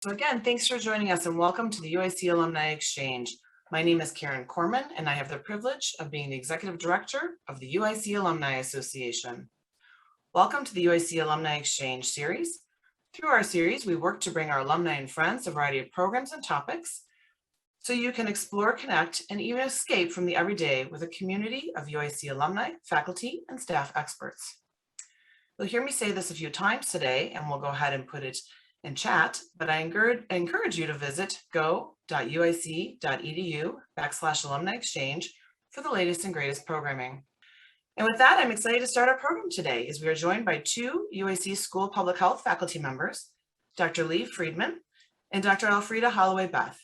So again, thanks for joining us and welcome to the UIC Alumni Exchange. My name is Karen Corman and I have the privilege of being the Executive Director of the UIC Alumni Association. Welcome to the UIC Alumni Exchange series. Through our series, we work to bring our alumni and friends a variety of programs and topics so you can explore, connect, and even escape from the everyday with a community of UIC alumni, faculty, and staff experts. You'll hear me say this a few times today, and we'll go ahead and put it in chat, but I encourage you to visit go.uic.edu/alumni exchange for the latest and greatest programming. And with that, I'm excited to start our program today as we are joined by two UIC School of Public Health faculty members, Dr. Lee Friedman and Dr. Alfreda Holloway Beth.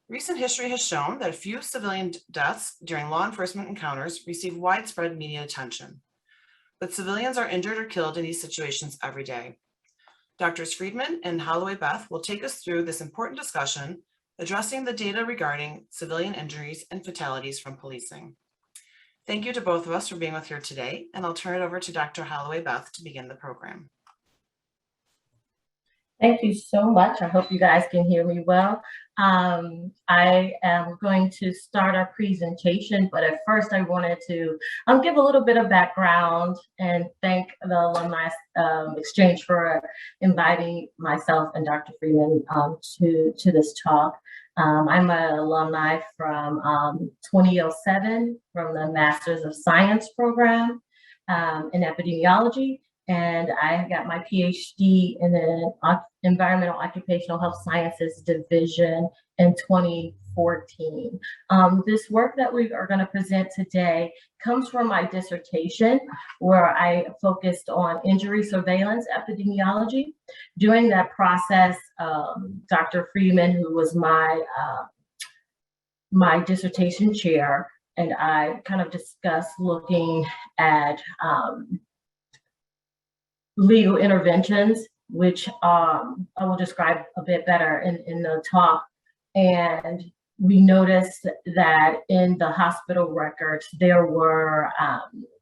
Recent history has shown that a few civilian deaths during law enforcement encounters receive widespread media attention, but civilians are injured or killed in these situations every day. Drs. Friedman and Holloway Beth will take us through this important discussion, addressing the data regarding civilian injuries and fatalities from policing. Thank you to both of us for being with here today, and I'll turn it over to Dr. Holloway Beth to begin the program. Thank you so much. I hope you guys can hear me well. I am going to start our presentation, but at first I wanted to give a little bit of background and thank the Alumni Exchange for inviting myself and Dr. Friedman to this talk. I'm an alumni from 2007 from the Masters of Science program in epidemiology. And I got my PhD in the Environmental Occupational Health Sciences Division in 2014. This work that we are going to present today comes from my dissertation, where I focused on injury surveillance epidemiology. During that process, Dr. Friedman, who was my dissertation chair, and I kind of discussed looking at legal interventions, which I will describe a bit better in the talk. And we noticed that in the hospital records, there were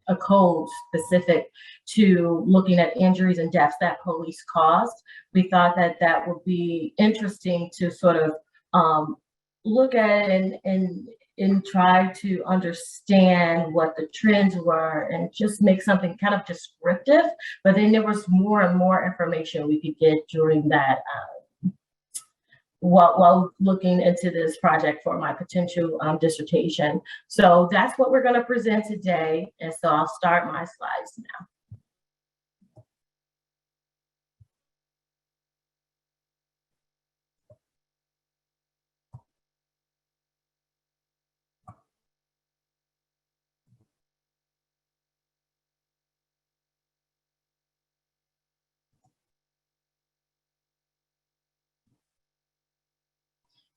a code specific to looking at injuries and deaths that police caused. We thought that that would be interesting to sort of look at and try to understand what the trends were and just make something kind of descriptive. But then there was more and more information we could get during that while looking into this project for my potential dissertation. So that's what we're going to present today. And so I'll start my slides now.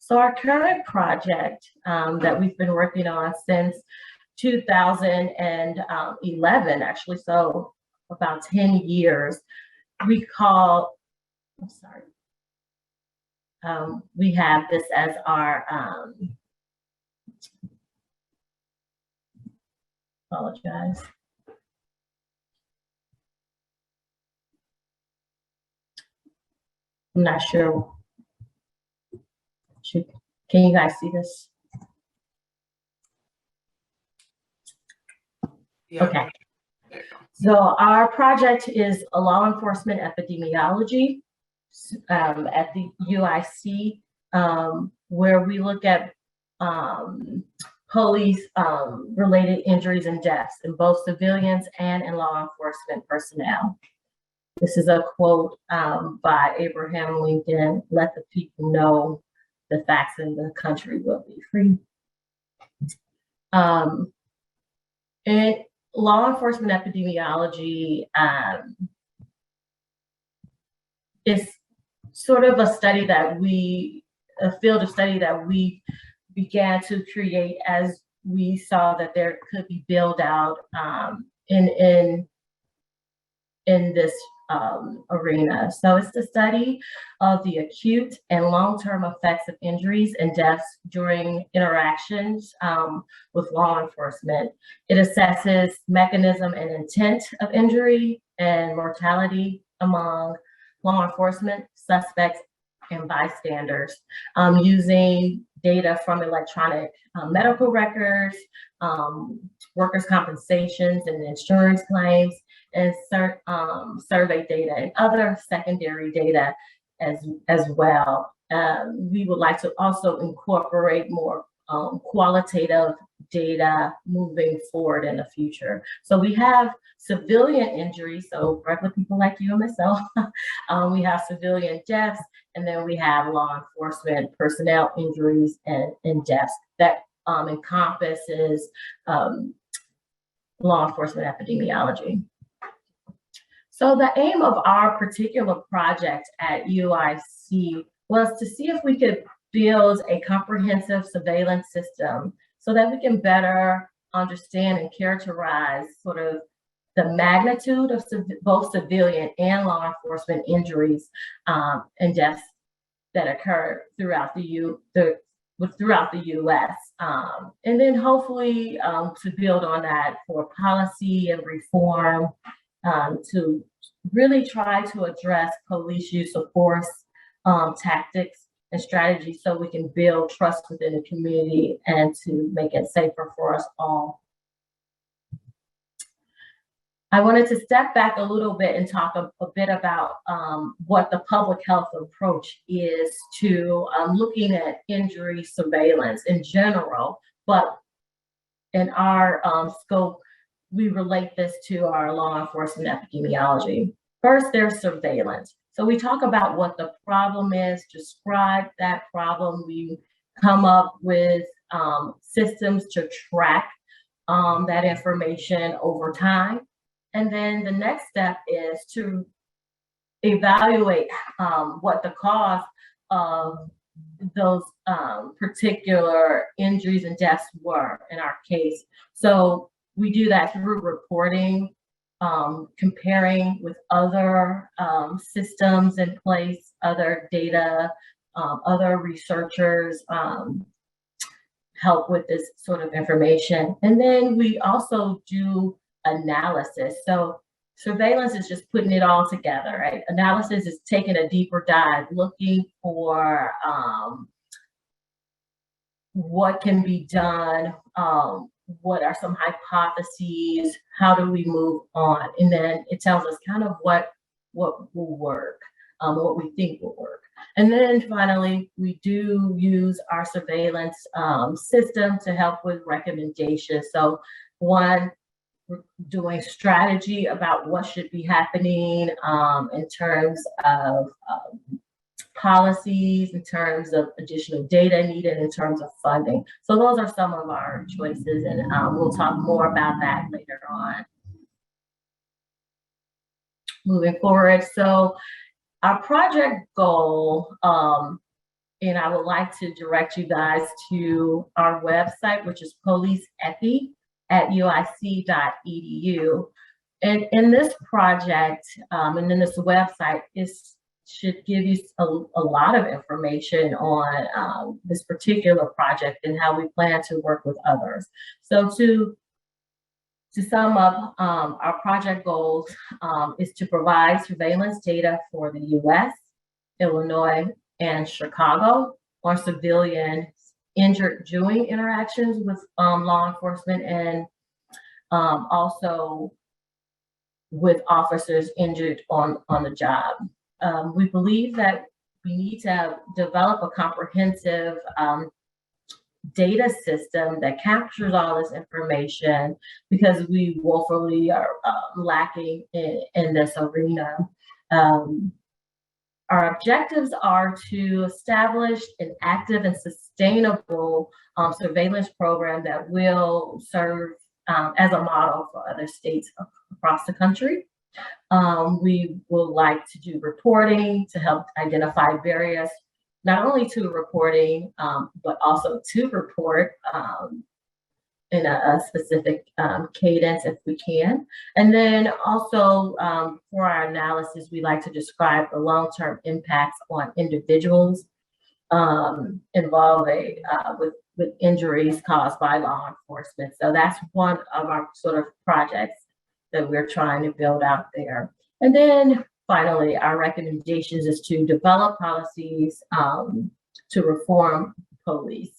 So our current project that we've been working on since 2011, actually, so about 10 years, we call, I'm sorry, we have this as our, apologize. I'm not sure. Can you guys see this? Yeah. Okay. So our project is a law enforcement epidemiology at the UIC, where we look at police related injuries and deaths in both civilians and in law enforcement personnel. This is a quote by Abraham Lincoln: "Let the people know the facts in the country will be free." In law enforcement epidemiology is sort of a study that a field of study that we began to create as we saw that there could be build out in this arena. So it's the study of the acute and long-term effects of injuries and deaths during interactions with law enforcement. It assesses mechanism and intent of injury and mortality among law enforcement suspects and bystanders, using data from electronic medical records, workers' compensations and insurance claims, and survey data and other secondary data as well. We would like to also incorporate more qualitative data moving forward in the future. So we have civilian injuries, so regular people like you and myself. We have civilian deaths, and then we have law enforcement personnel injuries and deaths that encompasses law enforcement epidemiology. So the aim of our particular project at UIC was to see if we could build a comprehensive surveillance system so that we can better understand and characterize sort of the magnitude of both civilian and law enforcement injuries and deaths that occur throughout the U.S. And then hopefully to build on that for policy and reform to really try to address police use of force tactics and strategies so we can build trust within the community and to make it safer for us all. I wanted to step back a little bit and talk a bit about what the public health approach is to looking at injury surveillance in general, but in our scope, we relate this to our law enforcement epidemiology. First, there's surveillance. So we talk about what the problem is, describe that problem. We come up with systems to track that information over time. And then the next step is to evaluate what the cause of those particular injuries and deaths were in our case. So we do that through reporting, comparing with other systems in place, other data, other researchers help with this sort of information. And then we also do analysis. So surveillance is just putting it all together, right? Analysis is taking a deeper dive, looking for what can be done, what are some hypotheses, how do we move on? And then it tells us kind of what will work, what we think will work. And then finally, we do use our surveillance system to help with recommendations. So one, we're doing strategy about what should be happening in terms of policies, in terms of additional data needed, in terms of funding. So those are some of our choices, and we'll talk more about that later on. Moving forward, so our project goal, and I would like to direct you guys to our website, which is policeepi@uic.edu. And in this project, and in this website, should give you a lot of information on this particular project and how we plan to work with others. So to sum up, our project goals is to provide surveillance data for the US, Illinois, and Chicago on civilian injured during interactions with law enforcement, and also with officers injured on the job. We believe that we need to develop a comprehensive data system that captures all this information because we woefully are lacking in this arena. Our objectives are to establish an active and sustainable surveillance program that will serve as a model for other states across the country. We would like to do reporting to help identify barriers, not only to reporting, but also to report in a specific cadence if we can. And then also for our analysis, we like to describe the long-term impacts on individuals involving with injuries caused by law enforcement. So that's one of our sort of projects that we're trying to build out there. And then finally, our recommendations is to develop policies to reform police.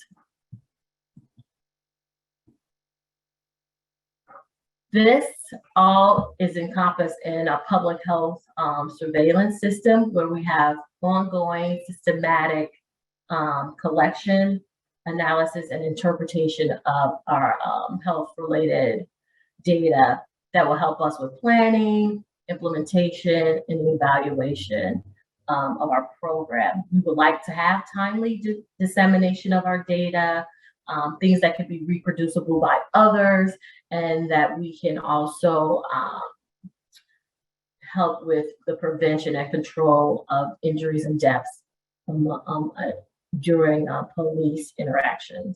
This all is encompassed in a public health surveillance system where we have ongoing systematic collection, analysis, and interpretation of our health-related data that will help us with planning, implementation, and evaluation of our program. We would like to have timely dissemination of our data, things that can be reproducible by others, and that we can also help with the prevention and control of injuries and deaths during police interactions.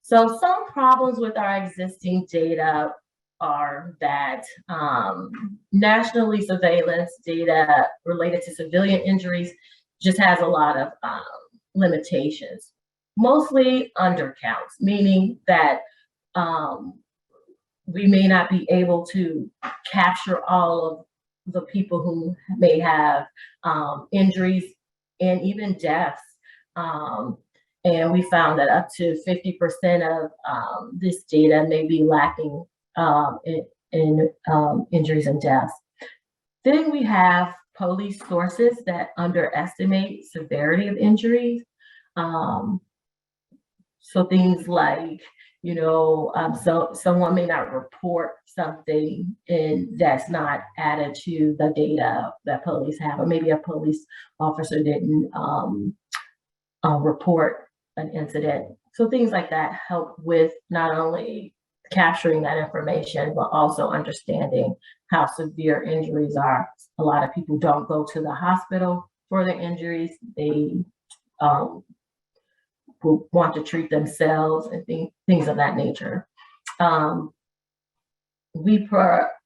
So some problems with our existing data are that nationally surveillance data related to civilian injuries just has a lot of limitations, mostly undercounts, meaning that we may not be able to capture all of the people who may have injuries and even deaths. And we found that up to 50% of this data may be lacking in injuries and deaths. Then we have police sources that underestimate severity of injuries. So things like, so someone may not report something and that's not added to the data that police have, or maybe a police officer didn't report an incident. So things like that help with not only capturing that information, but also understanding how severe injuries are. A lot of people don't go to the hospital for their injuries. They will want to treat themselves and things of that nature.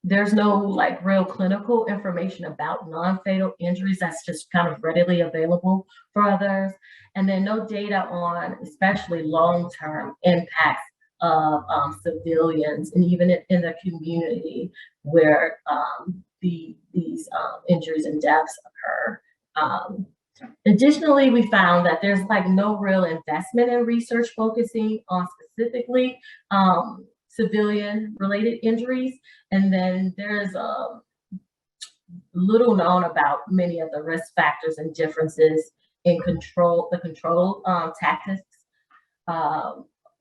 There's no real clinical information about non-fatal injuries that's just kind of readily available for others. And then no data on especially long-term impacts of civilians and even in the community where these injuries and deaths occur. Additionally, we found that there's no real investment in research focusing on specifically civilian related injuries. And then there's little known about many of the risk factors and differences in control tactics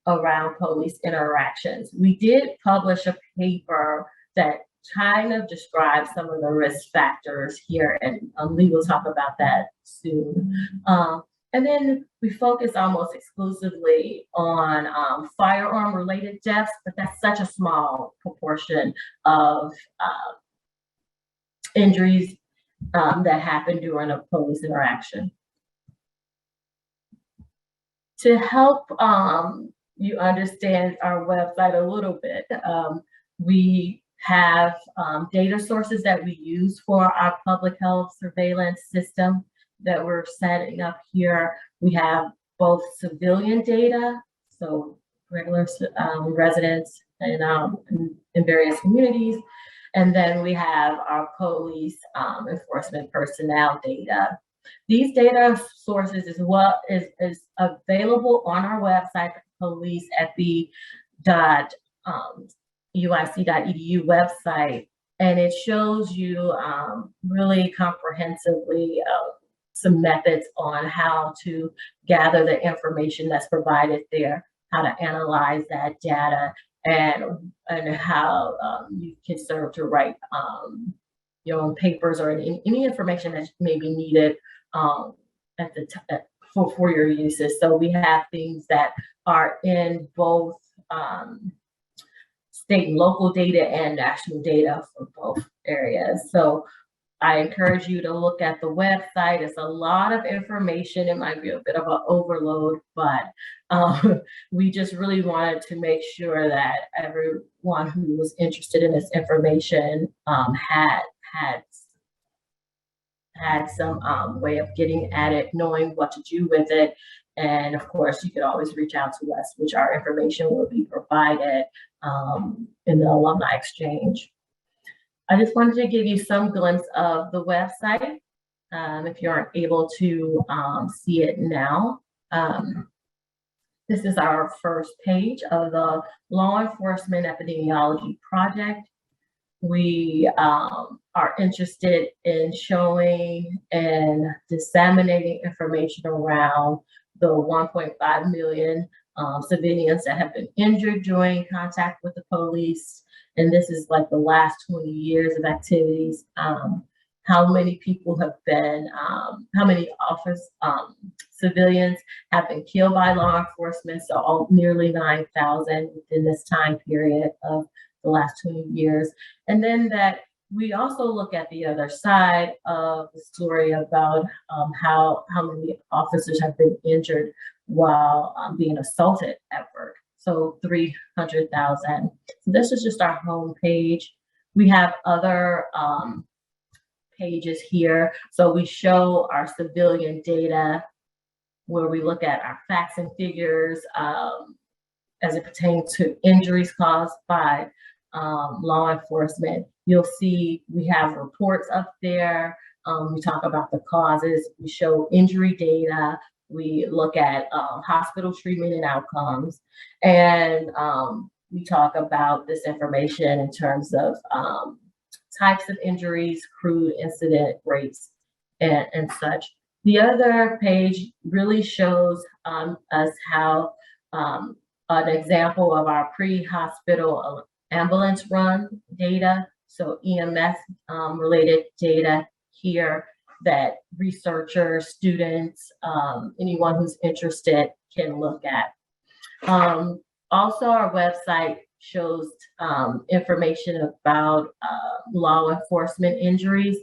around police interactions. We did publish a paper that kind of describes some of the risk factors here, and Lee will talk about that soon. And then we focus almost exclusively on firearm-related deaths, but that's such a small proportion of injuries that happen during a police interaction. To help you understand our website a little bit, we have data sources that we use for our public health surveillance system that we're setting up here. We have both civilian data, so regular residents in various communities, and then we have our police enforcement personnel data. These data sources is available on our website, policeepi.uic.edu website, and it shows you really comprehensively some methods on how to gather the information that's provided there, how to analyze that data, and how you can serve to write your own papers or any information that may be needed for your uses. So we have things that are in both state and local data and national data for both areas. So I encourage you to look at the website. It's a lot of information. It might be a bit of an overload, but we just really wanted to make sure that everyone who was interested in this information had some way of getting at it, knowing what to do with it. And of course, you could always reach out to us, which our information will be provided in the alumni exchange. I just wanted to give you some glimpse of the website, if you aren't able to see it now. This is our first page of the Law Enforcement Epidemiology Project. We are interested in showing and disseminating information around the 1.5 million civilians that have been injured during contact with the police. And this is like the last 20 years of activities. How many people have been, how many civilians have been killed by law enforcement, so nearly 9,000 within this time period of the last 20 years. And then that we also look at the other side of the story about how many officers have been injured while being assaulted at work. So 300,000. So this is just our home page. We have other pages here. So we show our civilian data where we look at our facts and figures as it pertains to injuries caused by law enforcement. You'll see we have reports up there. We talk about the causes. We show injury data. We look at hospital treatment and outcomes. And we talk about this information in terms of types of injuries, crude incident rates, and such. The other page really shows us how an example of our pre-hospital ambulance run data, so EMS related data here that researchers, students, anyone who's interested can look at. Also, our website shows information about law enforcement injuries.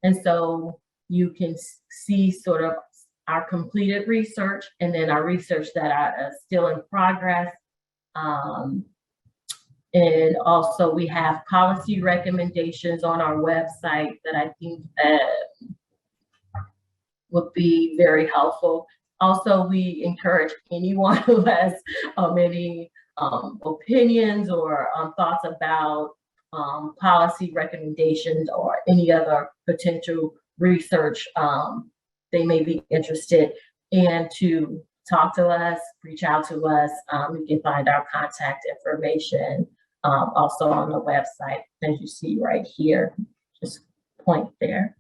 And so you can see sort of our completed research and then our research that are still in progress. And also we have policy recommendations on our website that I think would be very helpful. Also, we encourage anyone who has any opinions or thoughts about policy recommendations or any other potential research they may be interested in, to talk to us, reach out to us. You can find our contact information also on the website, as you see right here. Just point there.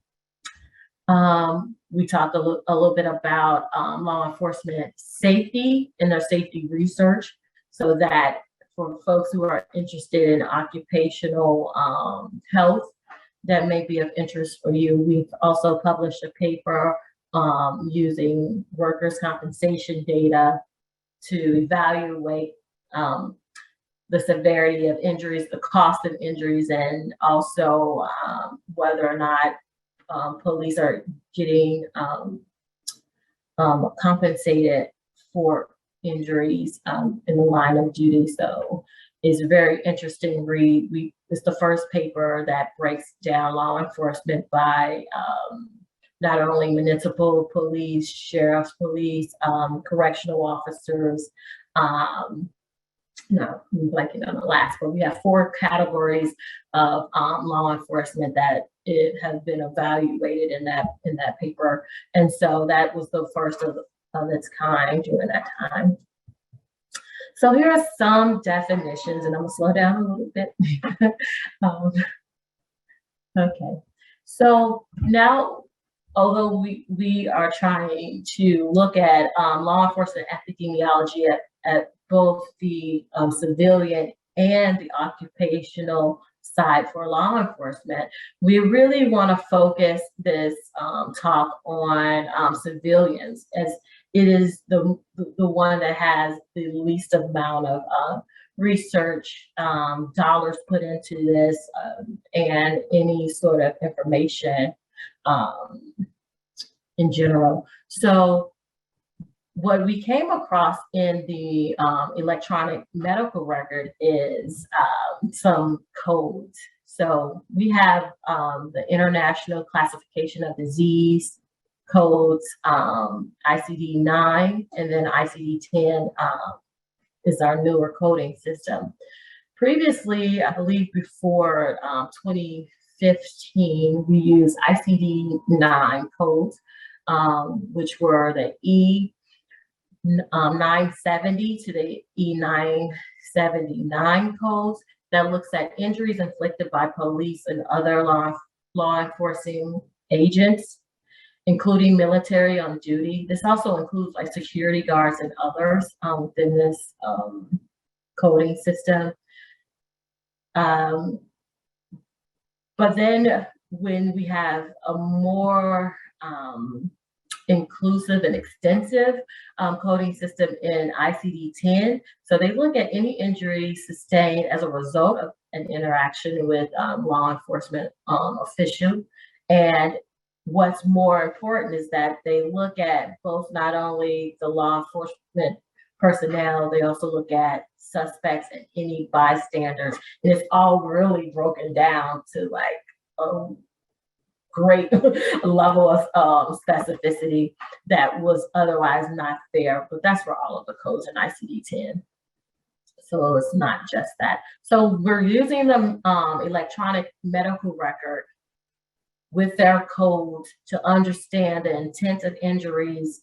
We talk a little bit about law enforcement safety and their safety research, so that for folks who are interested in occupational health, that may be of interest for you. We've also published a paper using workers' compensation data to evaluate the severity of injuries, the cost of injuries, and also whether or not police are getting compensated for injuries in the line of duty. So it's a very interesting read. It's the first paper that breaks down law enforcement by not only municipal police, sheriff's police, correctional officers. No, I'm blanking on the last, but we have 4 categories of law enforcement that it has been evaluated in that paper, and so that was the first of its kind during that time. So here are some definitions, and I'm gonna slow down a little bit. Okay, so now, although we are trying to look at law enforcement epidemiology at both the civilian and the occupational side for law enforcement, we really want to focus this talk on civilians, as it is the one that has the least amount of research dollars put into this and any sort of information in general. So what we came across in the electronic medical record is some codes. So we have the International Classification of Disease codes, ICD-9, and then ICD-10 is our newer coding system. Previously, I believe before 2015 2015, we used ICD-9 codes, which were the E970 to the E979 codes that looks at injuries inflicted by police and other law enforcing agents, including military on duty. This also includes like security guards and others within this coding system. But then when we have a more inclusive and extensive coding system in ICD-10, so they look at any injury sustained as a result of an interaction with law enforcement official. And what's more important is that they look at both not only the law enforcement personnel, they also look at suspects and any bystanders. And it's all really broken down to like a great level of specificity that was otherwise not there, but that's for all of the codes in ICD-10. So it's not just that. So we're using the electronic medical record with their codes to understand the intent of injuries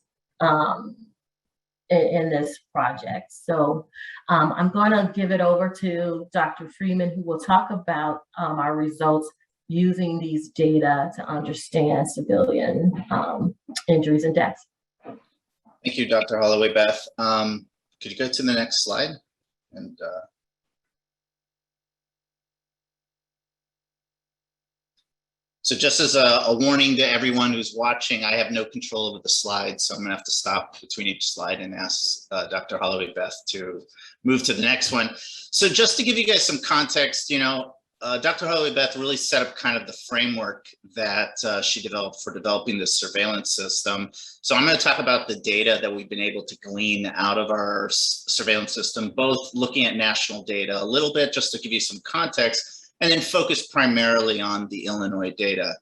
in this project. So I'm going to give it over to Dr. Friedman, who will talk about our results using these data to understand civilian injuries and deaths. Thank you, Dr. Holloway. Beth, could you go to the next slide? And so just as a warning to everyone who's watching, I have no control over the slides, so I'm gonna have to stop between each slide and ask Dr. Holloway Beth to move to the next one. So just to give you guys some context, you know, Dr. Holloway Beth really set up kind of the framework that she developed for developing this surveillance system. So I'm going to talk about the data that we've been able to glean out of our surveillance system, both looking at national data a little bit just to give you some context, and then focus primarily on the Illinois data.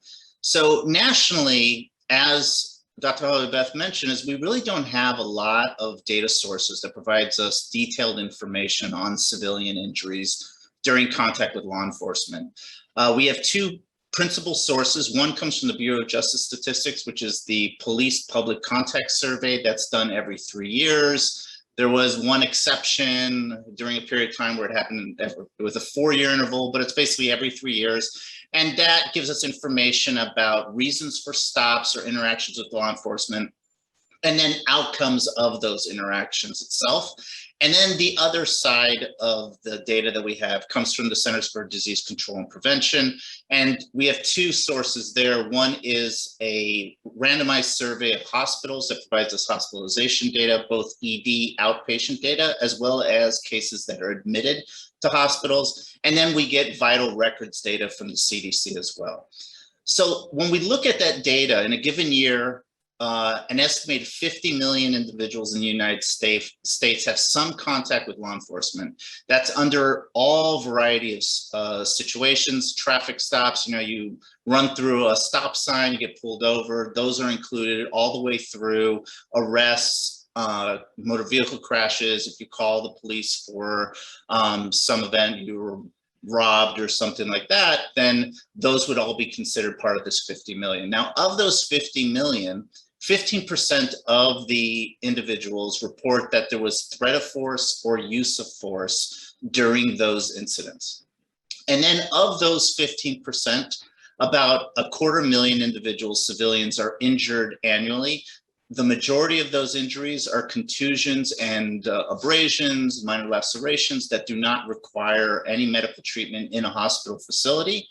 So nationally, as Dr. Holloway Beth mentioned, is we really don't have a lot of data sources that provides us detailed information on civilian injuries during contact with law enforcement. We have two principal sources. One comes from the Bureau of Justice Statistics, which is the Police Public Contact Survey that's done every 3 years. There was one exception during a period of time where it happened with a 4-year interval, but it's basically every 3 years. And that gives us information about reasons for stops or interactions with law enforcement, and then outcomes of those interactions itself. And then the other side of the data that we have comes from the Centers for Disease Control and Prevention. And we have two sources there. One is a randomized survey of hospitals that provides us hospitalization data, both ED outpatient data, as well as cases that are admitted to hospitals. And then we get vital records data from the CDC as well. So when we look at that data in a given year, an estimated 50 million individuals in the United States have some contact with law enforcement. That's under all variety of situations, traffic stops. You know, you run through a stop sign, you get pulled over. Those are included all the way through arrests, motor vehicle crashes. If you call the police for some event, you were robbed or something like that, then those would all be considered part of this 50 million. Now, of those 50 million, 15% of the individuals report that there was threat of force or use of force during those incidents. And then of those 15%, about 250,000 individuals, civilians, are injured annually. The majority of those injuries are contusions and abrasions, minor lacerations that do not require any medical treatment in a hospital facility.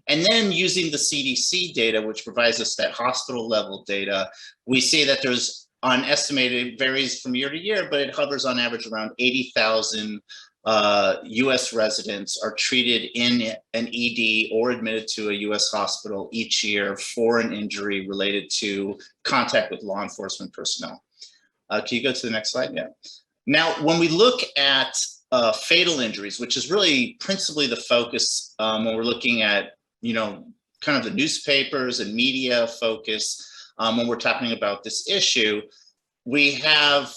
And then using the CDC data, which provides us that hospital level data, we see that there's estimated, varies from year to year, but it hovers on average around 80,000 US residents are treated in an ED or admitted to a US hospital each year for an injury related to contact with law enforcement personnel. Can you go to the next slide? Yeah. Now, when we look at fatal injuries, which is really principally the focus when we're looking at, you know, kind of the newspapers and media focus when we're talking about this issue, we have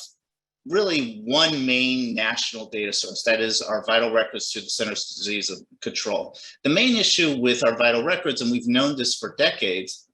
really one main national data source, that is our vital records through the Centers for Disease Control. The main issue with our vital records, and we've known this for decades,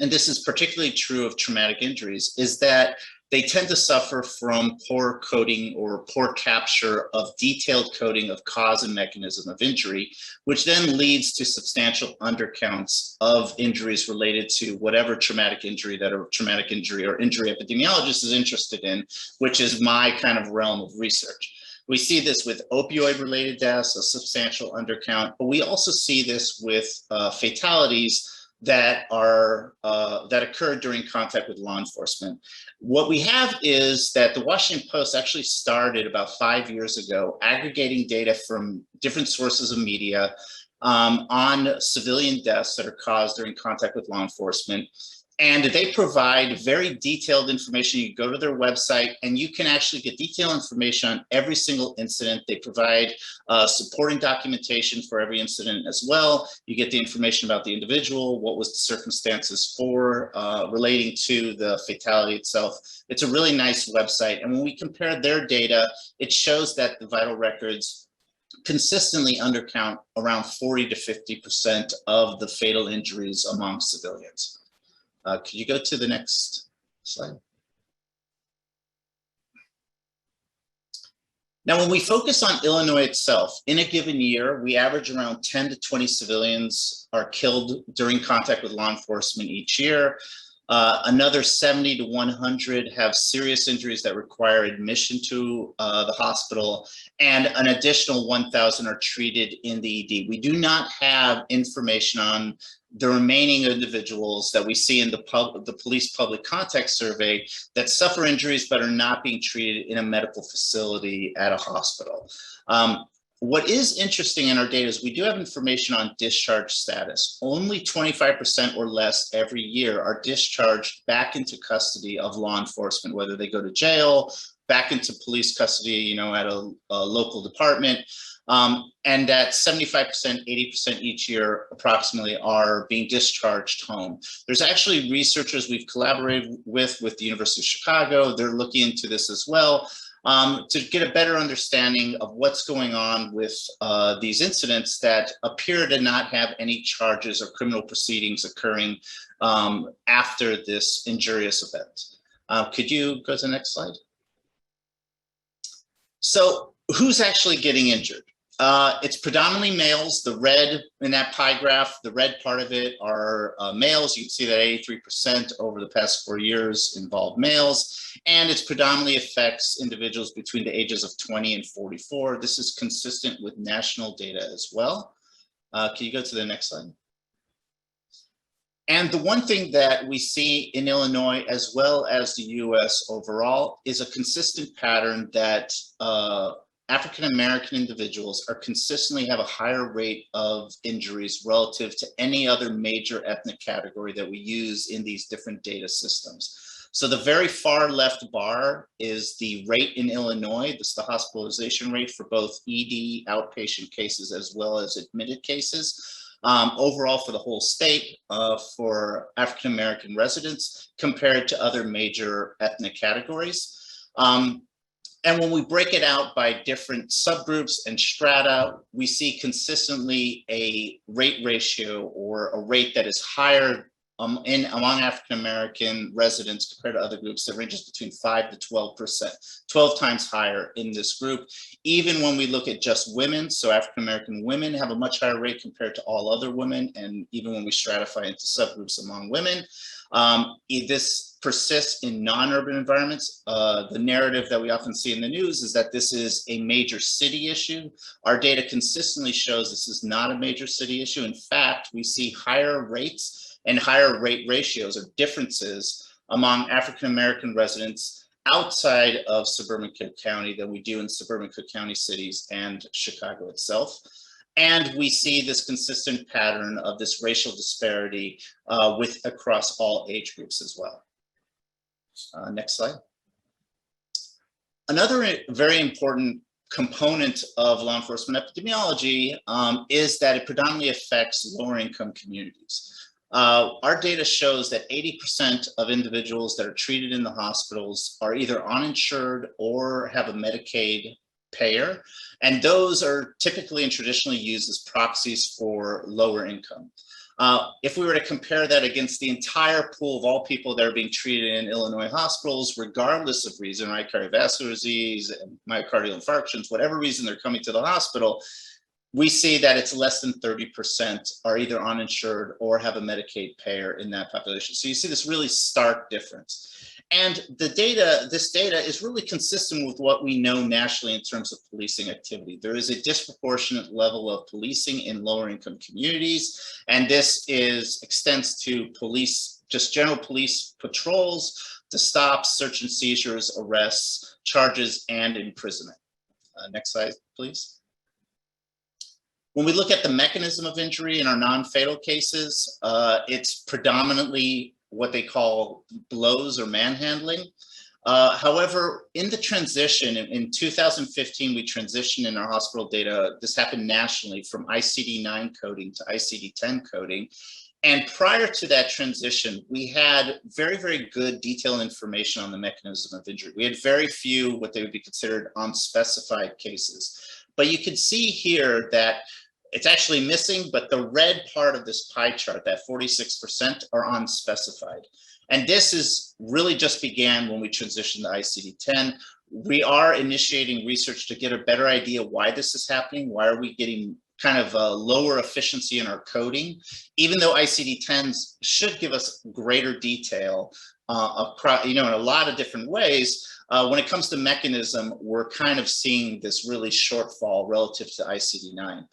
and this is particularly true of traumatic injuries, is that they tend to suffer from poor coding or poor capture of detailed coding of cause and mechanism of injury, which then leads to substantial undercounts of injuries related to whatever traumatic injury that a traumatic injury or injury epidemiologist is interested in, which is my kind of realm of research. We see this with opioid-related deaths, a substantial undercount, but we also see this with fatalities that occurred during contact with law enforcement. What we have is that the Washington Post actually started about 5 years ago aggregating data from different sources of media on civilian deaths that are caused during contact with law enforcement. And they provide very detailed information. You go to their website and you can actually get detailed information on every single incident. They provide supporting documentation for every incident as well. You get the information about the individual, what was the circumstances for relating to the fatality itself. It's a really nice website. And when we compare their data, it shows that the vital records consistently undercount around 40 to 50% of the fatal injuries among civilians. Could you go to the next slide? Now, when we focus on Illinois itself, in a given year, we average around 10 to 20 civilians are killed during contact with law enforcement each year. Another 70 to 100 have serious injuries that require admission to the hospital, and an additional 1,000 are treated in the ED. We do not have information on the remaining individuals that we see in the police public contact survey that suffer injuries but are not being treated in a medical facility at a hospital. What is interesting in our data is we do have information on discharge status. Only 25% or less every year are discharged back into custody of law enforcement, whether they go to jail, back into police custody, at a local department. And that 75%, 80% each year approximately are being discharged home. There's actually researchers we've collaborated with the University of Chicago. They're looking into this as well. To get a better understanding of what's going on with these incidents that appear to not have any charges or criminal proceedings occurring after this injurious event. Could you go to the next slide? So who's actually getting injured? It's predominantly males. The red in that pie graph, the red part of it are males. You can see that 83% over the past 4 years involve males, and it predominantly affects individuals between the ages of 20 and 44. This is consistent with national data as well. Can you go to the next slide? And the one thing that we see in Illinois, as well as the US overall, is a consistent pattern that African-American individuals are consistently have a higher rate of injuries relative to any other major ethnic category that we use in these different data systems. So the very far left bar is the rate in Illinois. This is the hospitalization rate for both ED outpatient cases as well as admitted cases. Overall for the whole state for African-American residents compared to other major ethnic categories. And when we break it out by different subgroups and strata, we see consistently a rate ratio or a rate that is higher among African-American residents compared to other groups that ranges between 5 to 12%, 12 times higher in this group. Even when we look at just women, so African-American women have a much higher rate compared to all other women, and even when we stratify into subgroups among women, this persists in non-urban environments. The narrative that we often see in the news is that this is a major city issue. Our data consistently shows this is not a major city issue. In fact, we see higher rates and higher rate ratios or differences among African-American residents outside of suburban Cook County than we do in suburban Cook County cities and Chicago itself. And we see this consistent pattern of this racial disparity across all age groups as well. Next slide. Another very important component of law enforcement epidemiology is that it predominantly affects lower income communities. Our data shows that 80% of individuals that are treated in the hospitals are either uninsured or have a Medicaid payer, and those are typically and traditionally used as proxies for lower income. If we were to compare that against the entire pool of all people that are being treated in Illinois hospitals, regardless of reason, right, cardiovascular disease, myocardial infarctions, whatever reason they're coming to the hospital, we see that it's less than 30% are either uninsured or have a Medicaid payer in that population. So you see this really stark difference. And this data is really consistent with what we know nationally in terms of policing activity. There is a disproportionate level of policing in lower income communities, and this extends to police, just general police patrols, to stops, search and seizures, arrests, charges, and imprisonment. Next slide, please. When we look at the mechanism of injury in our non-fatal cases, it's predominantly what they call blows or manhandling. However, in the transition, in 2015, we transitioned in our hospital data, this happened nationally from ICD-9 coding to ICD-10 coding. And prior to that transition, we had very, very good detailed information on the mechanism of injury. We had very few what they would be considered unspecified cases. But you can see here that it's actually missing, but the red part of this pie chart, that 46%, are unspecified. And this is really just began when we transitioned to ICD-10. We are initiating research to get a better idea why this is happening. Why are we getting kind of a lower efficiency in our coding? Even though ICD-10s should give us greater detail, in a lot of different ways, when it comes to mechanism, we're kind of seeing this really shortfall relative to ICD-9.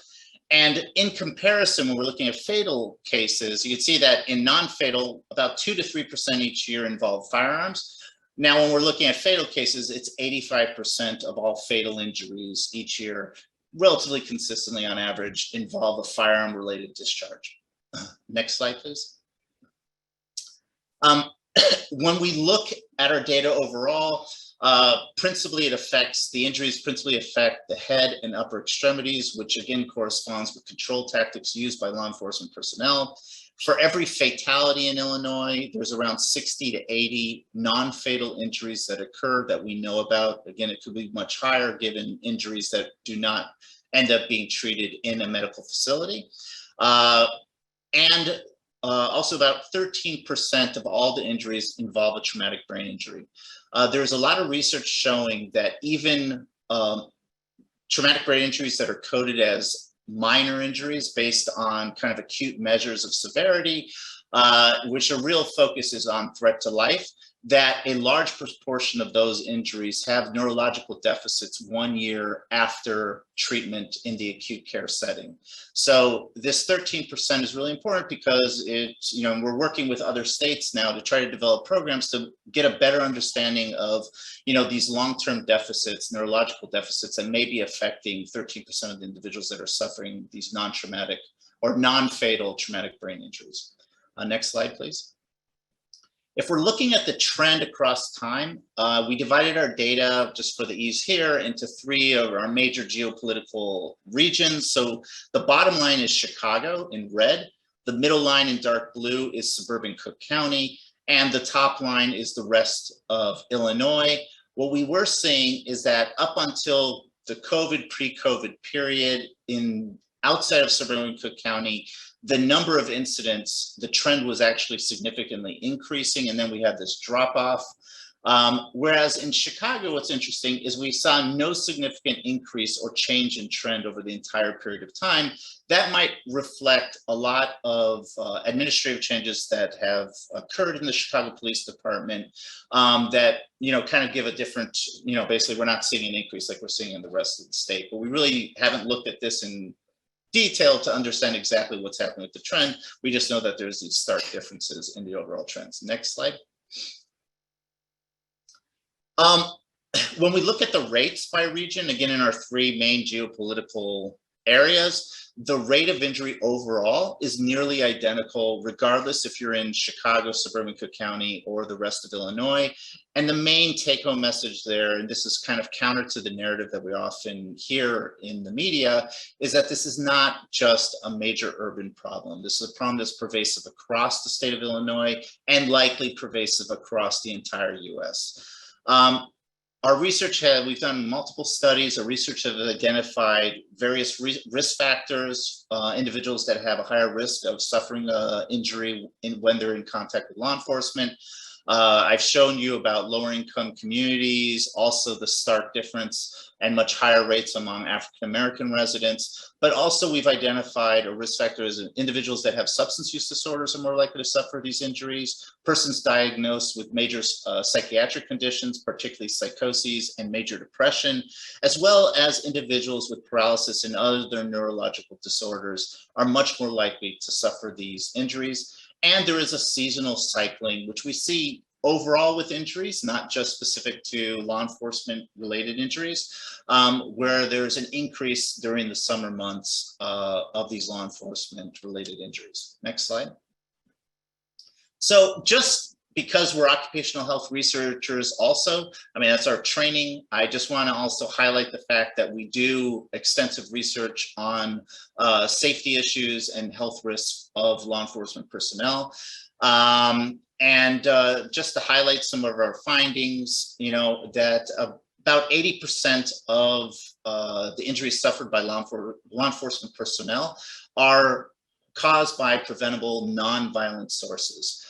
And in comparison, when we're looking at fatal cases, you can see that in non-fatal, about 2 to 3% each year involve firearms. Now, when we're looking at fatal cases, it's 85% of all fatal injuries each year, relatively consistently on average, involve a firearm-related discharge. Next slide, please. When we look at our data overall, the injuries principally affect the head and upper extremities, which again corresponds with control tactics used by law enforcement personnel. For every fatality in Illinois, there's around 60 to 80 non-fatal injuries that occur that we know about. Again, it could be much higher given injuries that do not end up being treated in a medical facility. Also about 13% of all the injuries involve a traumatic brain injury. There's a lot of research showing that even traumatic brain injuries that are coded as minor injuries based on kind of acute measures of severity, which a real focus is on threat to life, that a large proportion of those injuries have neurological deficits 1 year after treatment in the acute care setting. So this 13% is really important because we're working with other states now to try to develop programs to get a better understanding of, these long-term deficits, neurological deficits that may be affecting 13% of the individuals that are suffering these non-traumatic or non-fatal traumatic brain injuries. Next slide, please. If we're looking at the trend across time, we divided our data, just for the ease here, into 3 of our major geopolitical regions. So the bottom line is Chicago in red, the middle line in dark blue is suburban Cook County, and the top line is the rest of Illinois. What we were seeing is that up until the pre-COVID period outside of suburban Cook County, the number of incidents, the trend was actually significantly increasing, and then we had this drop off. Whereas in Chicago, what's interesting is we saw no significant increase or change in trend over the entire period of time. That might reflect a lot of administrative changes that have occurred in the Chicago Police Department that, kind of give a different, basically we're not seeing an increase like we're seeing in the rest of the state, but we really haven't looked at this in detail to understand exactly what's happening with the trend. We just know that there's these stark differences in the overall trends. Next slide. When we look at the rates by region, again, in our 3 main geopolitical areas, the rate of injury overall is nearly identical, regardless if you're in Chicago, suburban Cook County, or the rest of Illinois. And the main take-home message there, and this is kind of counter to the narrative that we often hear in the media, is that this is not just a major urban problem. This is a problem that's pervasive across the state of Illinois and likely pervasive across the entire US. Our research we've done multiple studies. Our research has identified various risk factors, individuals that have a higher risk of suffering injury when they're in contact with law enforcement. I've shown you about lower income communities, also the stark difference and much higher rates among African-American residents, but also we've identified a risk factor as individuals that have substance use disorders are more likely to suffer these injuries, persons diagnosed with major psychiatric conditions, particularly psychoses and major depression, as well as individuals with paralysis and other neurological disorders are much more likely to suffer these injuries. And there is a seasonal cycling, which we see overall with injuries, not just specific to law enforcement related injuries, where there's an increase during the summer months of these law enforcement related injuries. Next slide. So just because we're occupational health researchers also, I mean, that's our training. I just want to also highlight the fact that we do extensive research on safety issues and health risks of law enforcement personnel. Just to highlight some of our findings, you know, that about 80% of the injuries suffered by law enforcement personnel are caused by preventable non-violent sources.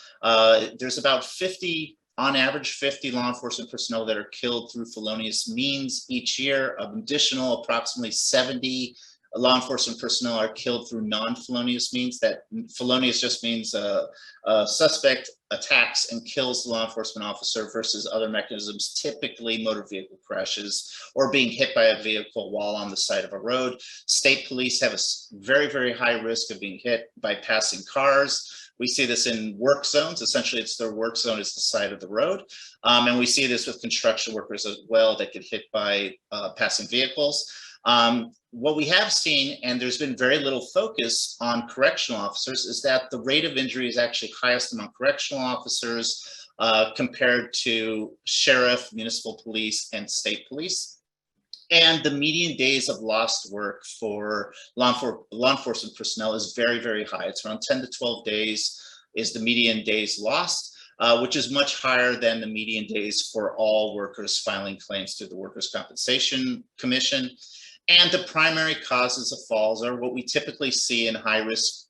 There's about 50, on average, 50 law enforcement personnel that are killed through felonious means each year. Additional, approximately 70 law enforcement personnel are killed through non-felonious means. That felonious just means a suspect attacks and kills the law enforcement officer versus other mechanisms, typically motor vehicle crashes or being hit by a vehicle while on the side of a road. State police have a very, very high risk of being hit by passing cars. We see this in work zones. Essentially, it's their work zone is the side of the road. And we see this with construction workers as well that get hit by passing vehicles. What we have seen, and there's been very little focus on correctional officers, is that the rate of injury is actually highest among correctional officers compared to sheriff, municipal police, and state police. And the median days of lost work for law enforcement personnel is very, very high. It's around 10 to 12 days is the median days lost, which is much higher than the median days for all workers filing claims to the Workers' Compensation Commission. And the primary causes of falls are what we typically see in high-risk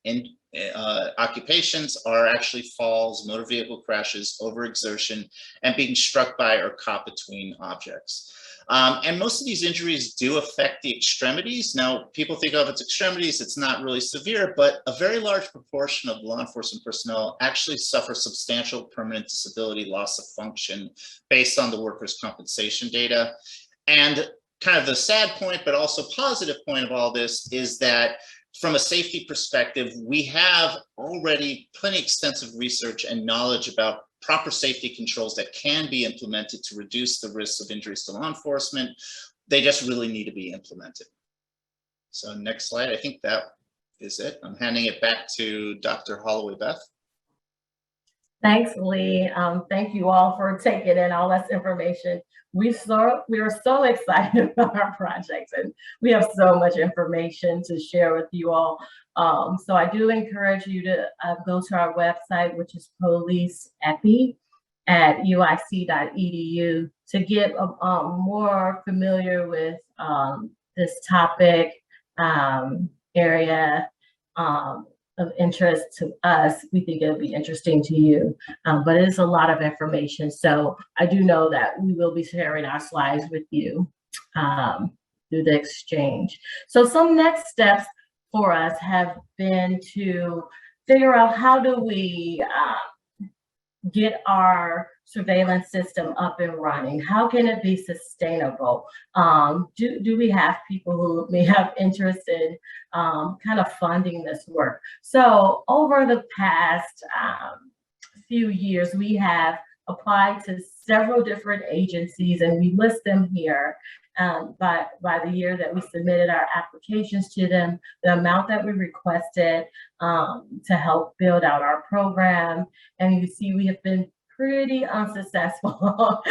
occupations are actually falls, motor vehicle crashes, overexertion, and being struck by or caught between objects. And most of these injuries do affect the extremities. Now, people think of its extremities, it's not really severe, but a very large proportion of law enforcement personnel actually suffer substantial permanent disability, loss of function, based on the workers' compensation data. And kind of the sad point, but also positive point of all this is that from a safety perspective, we have already plenty extensive research and knowledge about proper safety controls that can be implemented to reduce the risks of injuries to law enforcement. They just really need to be implemented. So next slide, I think that is it. I'm handing it back to Dr. Holloway, Beth. Thanks, Lee. Thank you all for taking in all this information. We were so excited about our projects, and we have so much information to share with you all. So I do encourage you to go to our website, which is policeepi@uic.edu, to get more familiar with this topic area of interest to us. We think it'll be interesting to you, but it is a lot of information. So I do know that we will be sharing our slides with you through the exchange. So some next steps for us have been to figure out how do we get our surveillance system up and running? How can it be sustainable? Do we have people who may have interest in kind of funding this work? So over the past few years, we have applied to several different agencies, and we list them here. by the year that we submitted our applications to them, the amount that we requested to help build out our program. And you see, we have been pretty unsuccessful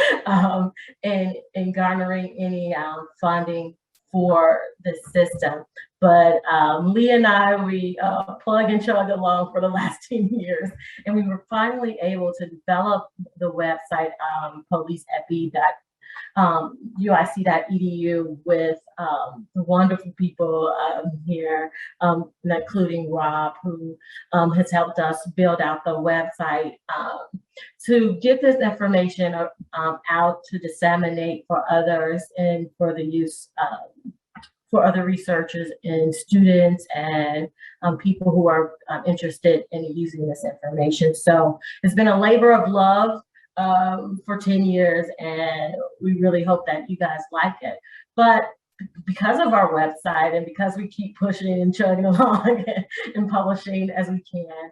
in garnering any funding for the system. But Lee and I, we plug and chug along for the last 10 years, and we were finally able to develop the website policeepi.uic.edu with the wonderful people here, including Rob, who has helped us build out the website to get this information out to disseminate for others and for the use for other researchers and students and people who are interested in using this information. So it's been a labor of love for 10 years, and we really hope that you guys like it. But because of our website and because we keep pushing and chugging along and publishing as we can,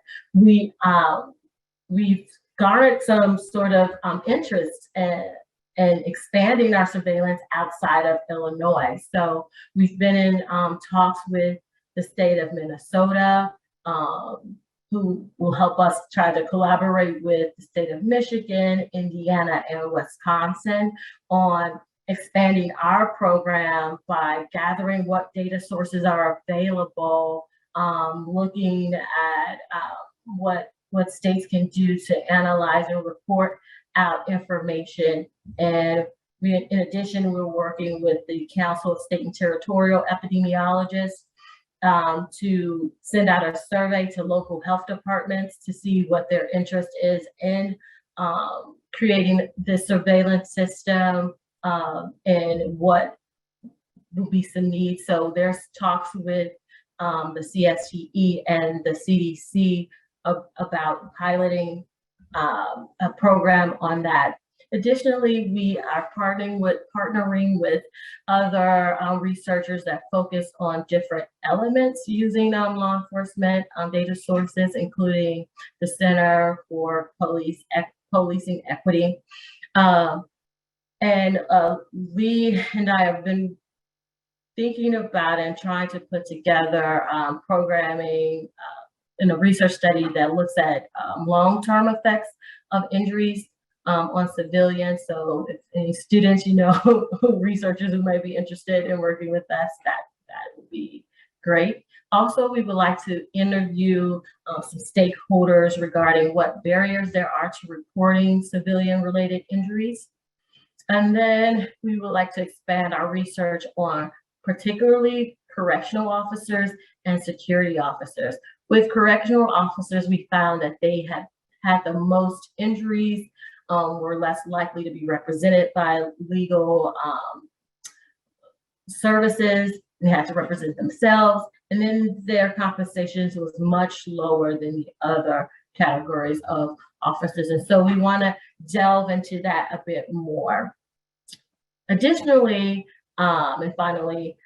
we've garnered some sort of interest and expanding our surveillance outside of Illinois. So we've been in talks with the state of Minnesota, who will help us try to collaborate with the state of Michigan, Indiana, and Wisconsin on expanding our program by gathering what data sources are available, looking at what states can do to analyze and report out information. And in addition, we're working with the Council of State and Territorial Epidemiologists to send out a survey to local health departments to see what their interest is in creating this surveillance system and what will be some needs. So there's talks with the CSTE and the CDC about piloting a program on that. Additionally, we are partnering with other researchers that focus on different elements using law enforcement data sources, including the Center for Policing Equity. And Lee and I have been thinking about and trying to put together programming in a research study that looks at long-term effects of injuries on civilians. So if any students, researchers who might be interested in working with us, that would be great. Also, we would like to interview some stakeholders regarding what barriers there are to reporting civilian-related injuries. And then we would like to expand our research on particularly correctional officers and security officers. With correctional officers, we found that they had had the most injuries, were less likely to be represented by legal services. They had to represent themselves, and then their compensations was much lower than the other categories of officers. And so we want to delve into that a bit more. Additionally, and finally,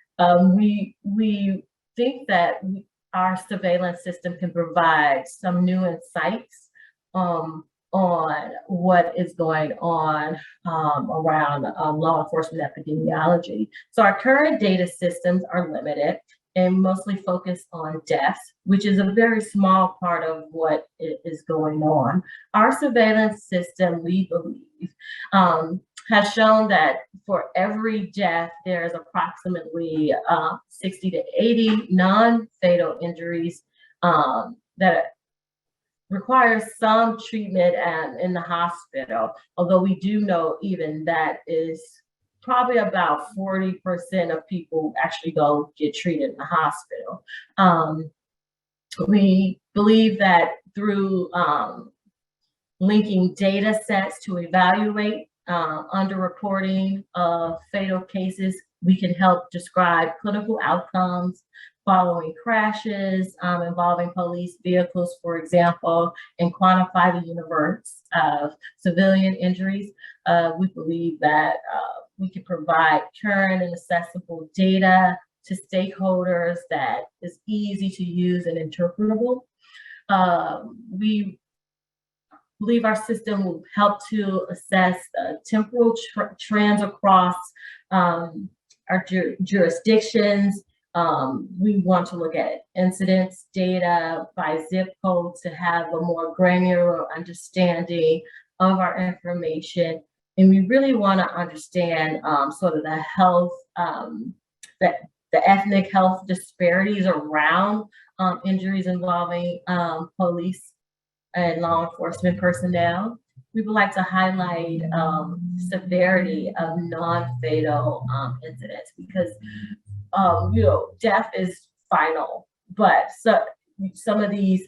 we think that our surveillance system can provide some new insights on what is going on around law enforcement epidemiology. So our current data systems are limited and mostly focused on deaths, which is a very small part of what is going on. Our surveillance system, we believe, has shown that for every death, there's approximately 60 to 80 non-fatal injuries that requires some treatment in the hospital, although we do know even that is probably about 40% of people actually go get treated in the hospital. We believe that through linking data sets to evaluate underreporting of fatal cases, we can help describe clinical outcomes following crashes involving police vehicles, for example, and quantify the universe of civilian injuries. We believe that we can provide current and accessible data to stakeholders that is easy to use and interpretable. We believe our system will help to assess temporal trends across jurisdictions. We want to look at incidents data by zip code to have a more granular understanding of our information. And we really want to understand sort of the health, the ethnic health disparities around injuries involving police and law enforcement personnel. We would like to highlight severity of non-fatal incidents because death is final, but some of these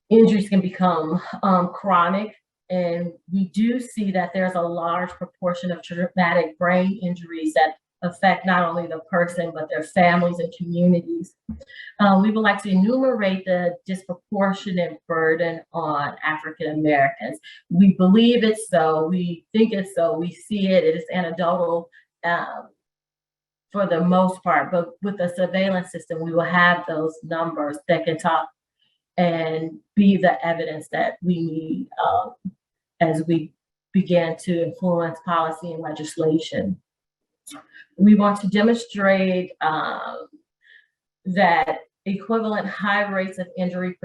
injuries can become chronic, and we do see that there's a large proportion of traumatic brain injuries that affect not only the person, but their families and communities. We would like to enumerate the disproportionate burden on African Americans. We believe it's so, we think it's so, we see it, it is anecdotal for the most part, but with the surveillance system, we will have those numbers that can talk and be the evidence that we need as we begin to influence policy and legislation. We want to demonstrate that equivalent high rates of injury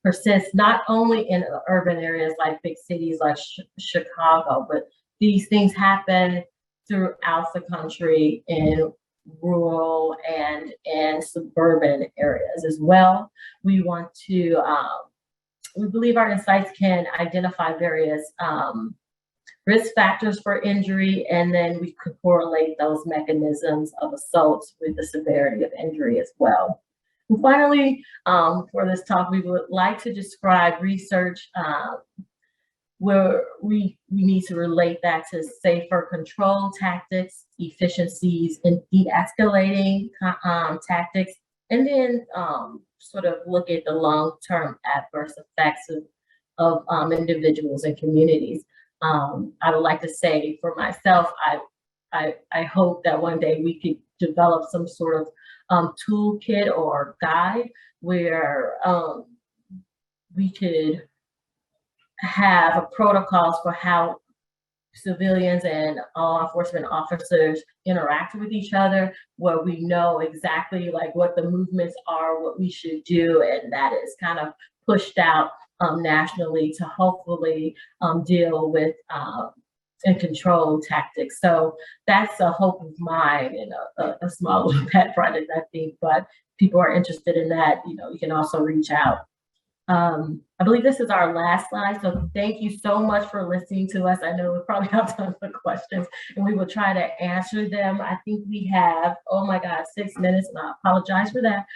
persist not only in urban areas like big cities like Chicago, but these things happen throughout the country in rural and suburban areas as well. We want to, we believe our insights can identify various risk factors for injury, and then we could correlate those mechanisms of assaults with the severity of injury as well. And finally, for this talk, we would like to describe research where we need to relate that to safer control tactics, efficiencies in de-escalating tactics, and then sort of look at the long-term adverse effects of individuals and communities. I would like to say for myself, I hope that one day we could develop some sort of toolkit or guide where we could have protocols for how civilians and law enforcement officers interact with each other, where we know exactly like what the movements are, what we should do, and that is kind of pushed out nationally to hopefully deal with and control tactics. So that's a hope of mine and a small little pet project, I think, but people are interested in that, you can also reach out. I believe this is our last slide, so thank you so much for listening to us. I know we probably have tons of questions and we will try to answer them. I think we have, oh my God, 6 minutes, and I apologize for that.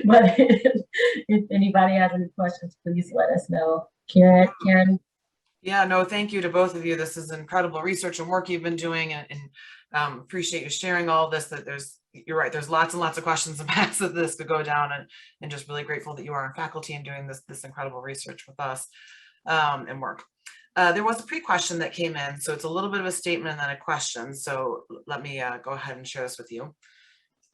But if anybody has any questions, please let us know. Karen? Yeah, no, thank you to both of you. This is incredible research and work you've been doing, and appreciate you sharing all this. That you're right, there's lots and lots of questions and paths that this could go down, and just really grateful that you are on faculty and doing this incredible research with us and work. There was a pre-question that came in, so it's a little bit of a statement and then a question. So let me go ahead and share this with you.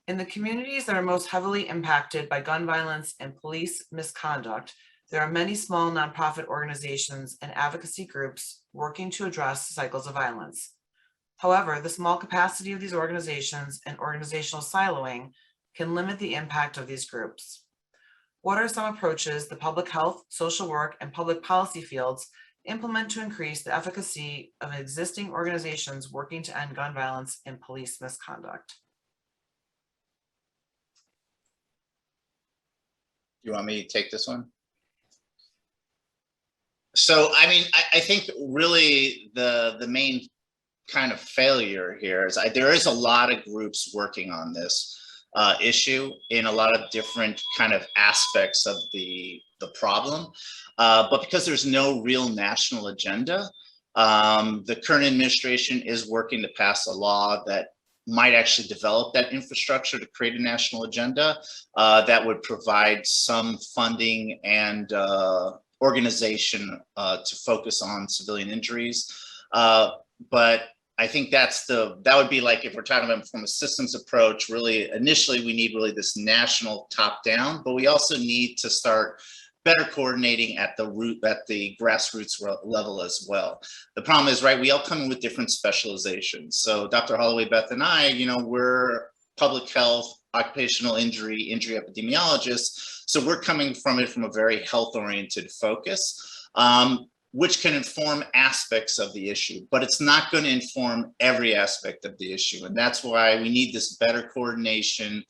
In the communities that are most heavily impacted by gun violence and police misconduct, there are many small nonprofit organizations and advocacy groups working to address cycles of violence. However, the small capacity of these organizations and organizational siloing can limit the impact of these groups. What are some approaches the public health, social work, and public policy fields implement to increase the efficacy of existing organizations working to end gun violence and police misconduct? You want me to take this one? So, I mean, I think really the main kind of failure here is there is a lot of groups working on this issue in a lot of different kind of aspects of the problem. But because there's no real national agenda, the current administration is working to pass a law that might actually develop that infrastructure to create a national agenda that would provide some funding and organization to focus on civilian injuries. But I think that would be like, if we're talking about from a systems approach, really initially we need really this national top down, but we also need to start better coordinating at the grassroots level as well. The problem is, right, we all come in with different specializations. So Dr. Holloway, Beth, and I, we're public health, occupational injury epidemiologists. So we're coming from it from a very health-oriented focus, which can inform aspects of the issue, but it's not going to inform every aspect of the issue. And that's why we need this better coordination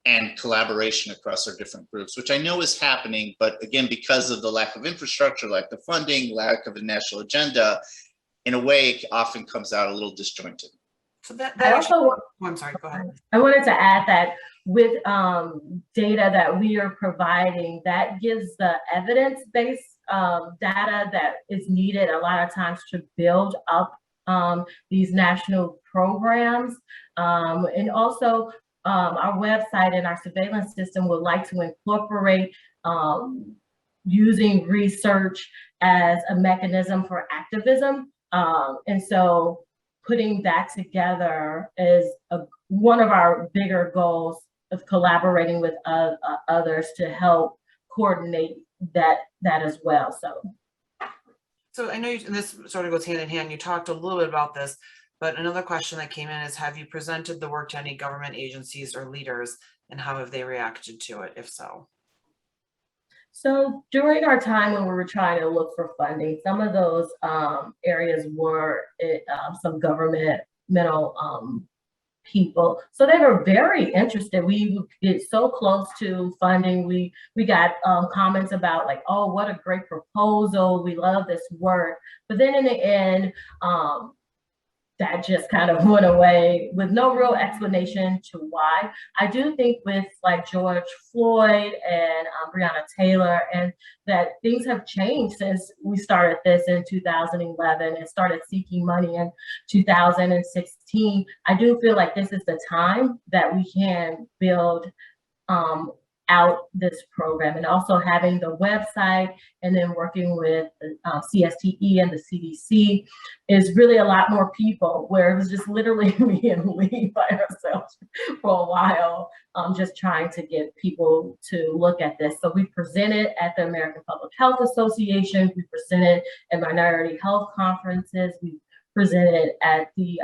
and collaboration across our different groups, which I know is happening, but again, because of the lack of infrastructure, lack of funding, lack of a national agenda, in a way, it often comes out a little disjointed. So that I actually, also, I'm sorry, go ahead. I wanted to add that with data that we are providing, that gives the evidence-based data that is needed a lot of times to build up these national programs. And also our website and our surveillance system would like to incorporate using research as a mechanism for activism. And so putting that together is one of our bigger goals of collaborating with others to help coordinate that as well. So I know this sort of goes hand in hand. You talked a little bit about this, but another question that came in is, have you presented the work to any government agencies or leaders, and how have they reacted to it, if so? So during our time when we were trying to look for funding, some of those areas were some governmental people. So they were very interested. We get so close to funding. We got comments about like, oh, what a great proposal. We love this work. But then in the end, that just kind of went away with no real explanation to why. I do think with like George Floyd and Breonna Taylor, and that things have changed since we started this in 2011 and started seeking money in 2016. I do feel like this is the time that we can build out this program, and also having the website and then working with CSTE and the CDC is really a lot more people, where it was just literally me and Lee by ourselves for a while, just trying to get people to look at this. So we presented at the American Public Health Association, we presented at minority health conferences, we presented at the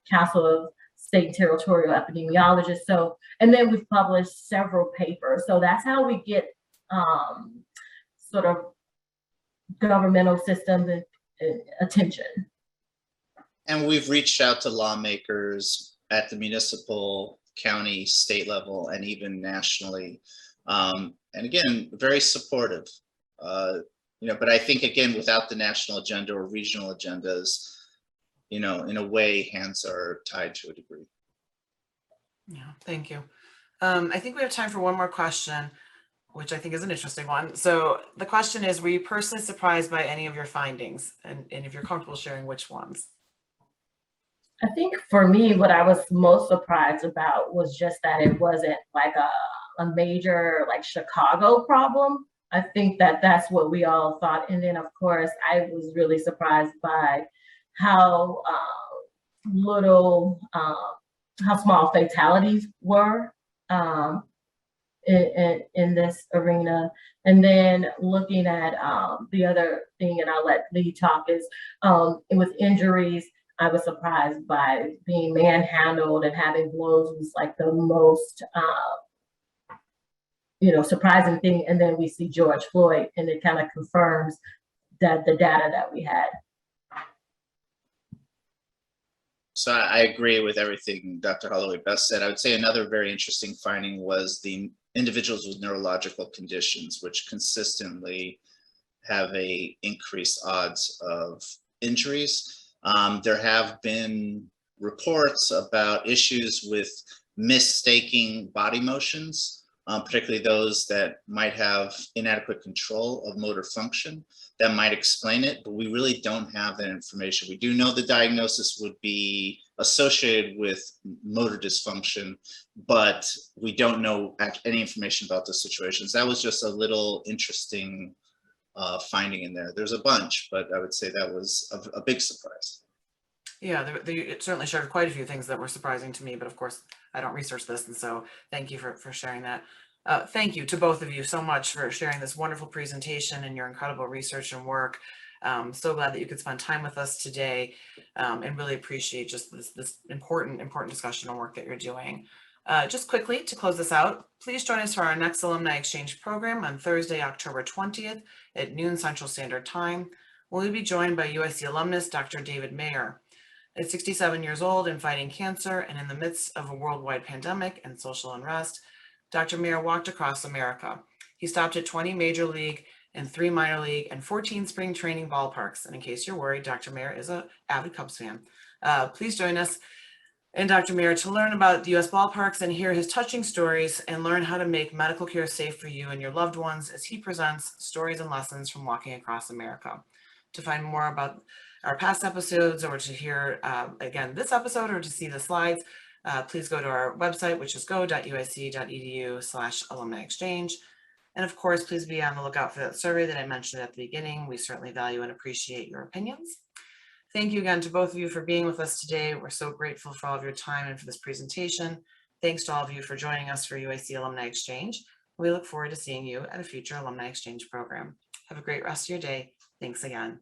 Council of State and Territorial Epidemiologists. So, and then we've published several papers. So that's how we get sort of governmental systems and attention. And we've reached out to lawmakers at the municipal, county, state level, and even nationally. And again, very supportive. But I think again, without the national agenda or regional agendas, in a way, hands are tied to a degree. Yeah, thank you. I think we have time for one more question, which I think is an interesting one. So the question is, were you personally surprised by any of your findings? And if you're comfortable sharing, which ones? I think for me, what I was most surprised about was just that it wasn't like a major like Chicago problem. I think that's what we all thought. And then of course, I was really surprised by how how small fatalities were in this arena. And then looking at the other thing, and I'll let Lee talk, is with injuries, I was surprised by being manhandled and having blows was like the most surprising thing. And then we see George Floyd, and it kind of confirms that the data that we had. So I agree with everything Dr. Holloway Beth said. I would say another very interesting finding was the individuals with neurological conditions, which consistently have a increased odds of injuries. There have been reports about issues with mistaking body motions, particularly those that might have inadequate control of motor function. That might explain it, but we really don't have that information. We do know the diagnosis would be associated with motor dysfunction, but we don't know any information about the situations. That was just a little interesting finding in there. There's a bunch, but I would say that was a big surprise. Yeah, it certainly shared quite a few things that were surprising to me, but of course, I don't research this, and so thank you for sharing that. Thank you to both of you so much for sharing this wonderful presentation and your incredible research and work. So glad that you could spend time with us today, and really appreciate just this important discussion and work that you're doing. Just quickly to close this out, please join us for our next Alumni Exchange program on Thursday, October 20th at noon Central Standard Time. We'll be joined by UIC alumnus Dr. David Mayer. At 67 years old and fighting cancer and in the midst of a worldwide pandemic and social unrest, Dr. Mayer walked across America. He stopped at 20 major league and 3 minor league and 14 spring training ballparks. And in case you're worried, Dr. Mayer is an avid Cubs fan. Please join us and Dr. Mayer to learn about the US ballparks and hear his touching stories and learn how to make medical care safe for you and your loved ones as he presents stories and lessons from walking across America. To find more about our past episodes or to hear again this episode or to see the slides, please go to our website, which is go.uic.edu/alumni-exchange. And of course, please be on the lookout for that survey that I mentioned at the beginning. We certainly value and appreciate your opinions. Thank you again to both of you for being with us today. We're so grateful for all of your time and for this presentation. Thanks to all of you for joining us for UIC Alumni Exchange. We look forward to seeing you at a future Alumni Exchange program. Have a great rest of your day. Thanks again.